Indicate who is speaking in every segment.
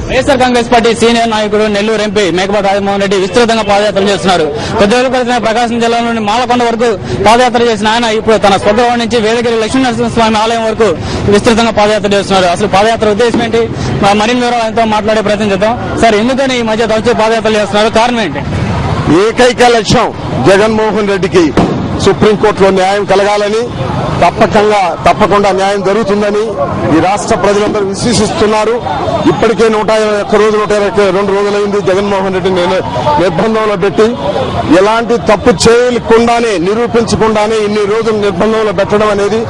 Speaker 1: YSR Congress party senior నాయకుడు Nellore MP Mekapati Rajamohan Reddy విస్తృతంగా పాదయాత్ర చేస్తున్నారు. కొద్ది రోజుల క్రితమే ప్రకాశం జిల్లా నుండి మాలకొండ వరకు పాదయాత్ర చేసిన ఆయన ఇప్పుడు తన స్వగ్రామం నుంచి వేదగిరి లక్ష్మీనరసింహస్వామి ఆలయం వరకు విస్తృతంగా పాదయాత్ర చేస్తున్నారు. అసలు పాదయాత్ర ఉద్దేశం ఏంటి, మరిన్ని వివరాలు ఆయనతో మాట్లాడే ప్రయత్నం చేద్దాం. సార్, ఎందుకని ఈ మధ్య తరచూ పాదయాత్రలు చేస్తున్నారు, కారణం ఏంటి?
Speaker 2: ఏకైక లక్ష్యం జగన్మోహన్ రెడ్డికి సుప్రీంకోర్టులో న్యాయం కలగాలని, తప్పకుండా న్యాయం జరుగుతుందని ఈ రాష్ట్ర ప్రజలందరూ విశ్వసిస్తున్నారు. ఇప్పటికే 121 రోజులు 122 రోజులైంది జగన్మోహన్ రెడ్డిని నిర్బంధంలో పెట్టి, ఎలాంటి తప్పు చేయకుండానే నిరూపించకుండానే ఇన్ని రోజులు నిర్బంధంలో పెట్టడం అనేది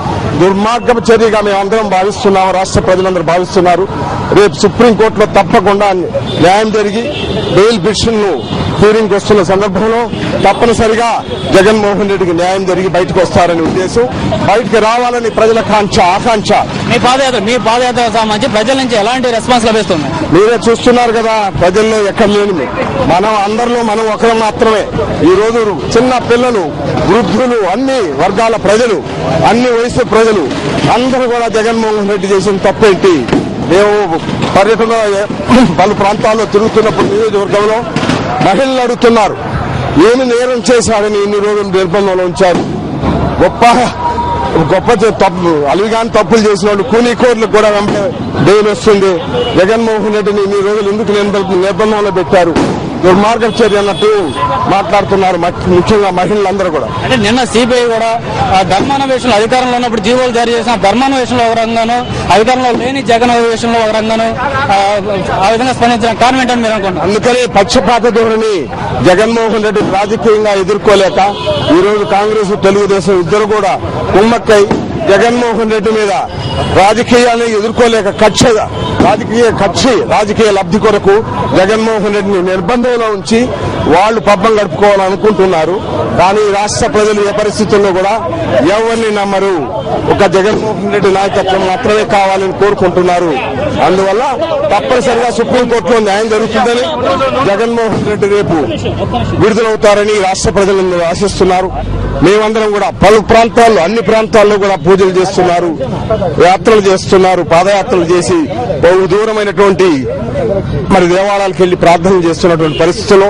Speaker 2: దుర్మార్గపు చర్యగా మేమందరం భావిస్తున్నాము, రాష్ట్ర ప్రజలందరూ భావిస్తున్నారు. రేపు సుప్రీంకోర్టులో తప్పకుండా న్యాయం జరిగి బెయిల్ పిటిషన్ ను హీరింగ్ వస్తున్న సందర్భంలో తప్పనిసరిగా జగన్మోహన్ రెడ్డికి న్యాయం జరిగి బయటకు వస్తారని ఉద్దేశం, బయటకు రావాలని ప్రజల ఆకాంక్ష.
Speaker 1: మీ పాదయాత్ర సంబంధించి ప్రజల నుంచి ఎలాంటి రెస్పాన్స్ లభిస్తుంది?
Speaker 2: మీరే చూస్తున్నారు కదా, ప్రజల్లో ఎక్కడ లేని మనం ఒకరు మాత్రమే. ఈ రోజు చిన్న పిల్లలు, వృద్ధులు, అన్ని వర్గాల ప్రజలు, అన్ని వయసు ప్రజలు అందరూ కూడా జగన్మోహన్ రెడ్డి చేసిన తప్పేంటి? మేము పర్యటన పలు ప్రాంతాల్లో తిరుగుతున్నప్పుడు నియోజకవర్గంలో మహిళలు అడుగుతున్నారు, ఏమి నేరం చేశాడని ఇన్ని రోజులు నిర్బంధంలో ఉంచారు. గొప్ప అలిగాని తప్పులు చేసిన వాళ్ళు కూలీకోర్లకు కూడా బెయిల్ వస్తుంది. జగన్మోహన్ రెడ్డిని ఇన్ని రోజులు ఎందుకు నిర్బంధంలో పెట్టారు? దుర్మార్గ చర్య అన్నట్టు మాట్లాడుతున్నారు, ముఖ్యంగా మహిళలందరూ కూడా.
Speaker 1: అంటే నిన్న సిబిఐ కూడా ధర్మాన్వేషణలో అధికారంలో ఉన్నప్పుడు జీవోలు జారీ చేసిన ధర్మాన్వేషణలో ఒక రంగాను, అధికారంలో లేని జగన్ వేషంలో ఒక రంగాను ఆ విధంగా స్పందించిన కారణం ఏంటని మీరు అనుకుంటున్నారు?
Speaker 2: అందుకని పక్షపాత ధోరణి జగన్మోహన్ రెడ్డి రాజకీయంగా ఎదుర్కోలేక ఈరోజు కాంగ్రెస్, తెలుగుదేశం ఇద్దరు కూడా కుమ్మక్కై జగన్మోహన్ రెడ్డి మీద రాజకీయాన్ని ఎదుర్కోలేక రాజకీయ లబ్ధి కొరకు జగన్మోహన్ రెడ్డిని నిర్బంధంలో ఉంచి వాళ్లు పబ్బం గడుపుకోవాలనుకుంటున్నారు. కానీ రాష్ట్ర ప్రజలు ఏ పరిస్థితుల్లో కూడా ఎవరిని నమ్మరు. ఒక జగన్మోహన్ రెడ్డి నాయకత్వం మాత్రమే కావాలని కోరుకుంటున్నారు. అందువల్ల తప్పనిసరిగా సుప్రీంకోర్టులో న్యాయం జరుగుతుందని, జగన్మోహన్ రెడ్డి రేపు విడుదలవుతారని రాష్ట్ర ప్రజలందరూ ఆశిస్తున్నారు. మేమందరం కూడా పలు ప్రాంతాల్లో, అన్ని ప్రాంతాల్లో కూడా పూజలు చేస్తున్నారు, యాత్రలు చేస్తున్నారు, పాదయాత్రలు చేసి బహు దూరమైనటువంటి దేవాలయాలకు వెళ్లి ప్రార్థనలు చేస్తున్నటువంటి పరిస్థితుల్లో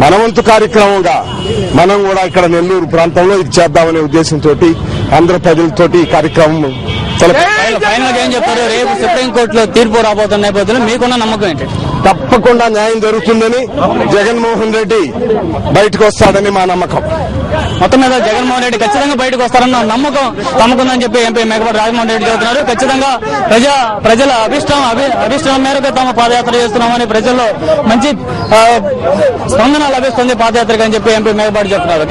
Speaker 2: మనవంతు కార్యక్రమంగా మనం కూడా ఇక్కడ నెల్లూరు ప్రాంతంలో ఇది చేద్దామనే ఉద్దేశంతో అందరూ ప్రజలతోటి ఈ కార్యక్రమం.
Speaker 1: ఫైనల్ గా ఏం చెప్తారు? రేపు సుప్రీంకోర్టులో తీర్పు రాబోతున్న నేపథ్యంలో మీకున్న నమ్మకం ఏంటి?
Speaker 2: తప్పకుండా న్యాయం జరుగుతుందని, జగన్మోహన్ రెడ్డి బయటకు వస్తాడని మా నమ్మకం.
Speaker 1: మొత్తం మీద జగన్మోహన్ రెడ్డి ఖచ్చితంగా బయటకు వస్తారన్న నమ్మకం తమకుందని చెప్పి ఎంపీ మేకపాటి రాజమోహన్ రెడ్డి చెబుతున్నారు. ఖచ్చితంగా ప్రజల అభిష్టం మేరకు తాము పాదయాత్ర చేస్తున్నామని ప్రజల్లో మంచి స్పందన లభిస్తుంది పాదయాత్రకు అని చెప్పి ఎంపీ మేకపాటి చెప్తున్నారు.